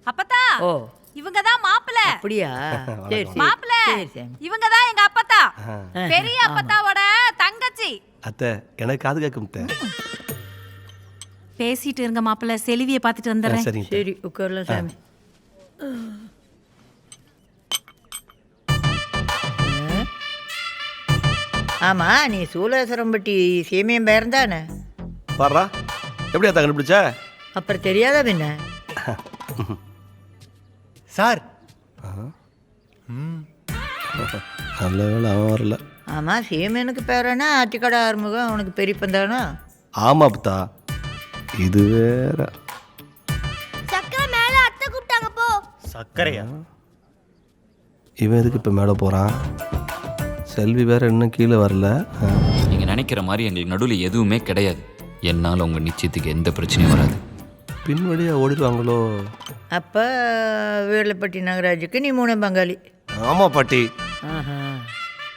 அப்பத்தா ஓ இவங்க தான் மாப்பிள்ள. அப்படியா? சரி சரி மாப்பிள்ள சரி சாமி. இவங்க தான் எங்க அப்பத்தா, பெரிய அப்பத்தாவோட தங்கச்சி. அத்தை எனக்கு காது கேட்கும் அத்தை. பேசிட்டு இருங்க மாப்பிள்ள, செல்வியை பார்த்துட்டு வந்துடுறேன். சரிங்க அத்தை. சரி உட்காரலாம் சாமி. ஆமா நீ சூலேஸ்வரம்பட்டி சீமையம் பேர் தானே? பாடுறா எப்படி அத்தை கண்டுபிடிச்ச? அப்புறம் தெரியாதா பின்ன? சார் நல்ல வேலை அவன் வரல. ஆமா சீமையனுக்கு பேரானா ஆத்திக்கடை ஆறுமுகம் அவனுக்கு பெரியப்பன் தானோ? ஆமா அத்தா, இது வேற. சக்கரை மேல அத்தை கூப்பிட்டாங்க போ. சர்க்கரையா? இவன் எதுக்கு இப்போ மேலே போகிறான்? செல்வி வேற இன்னும் கீழே வரல. நீங்க நினைக்கிற மாதிரி எங்களுக்கு நடுவில் எதுவுமே கிடையாது. என்னால் உங்க நிச்சயத்துக்கு எந்த பிரச்சனையும் வராது. பின்வழியாக ஓடிடுவாங்களோ? அப்போ வீரலப்பட்டி நாகராஜுக்கு நீ மூணு பங்காளி. ஆமாம் பாட்டி. ஆஹா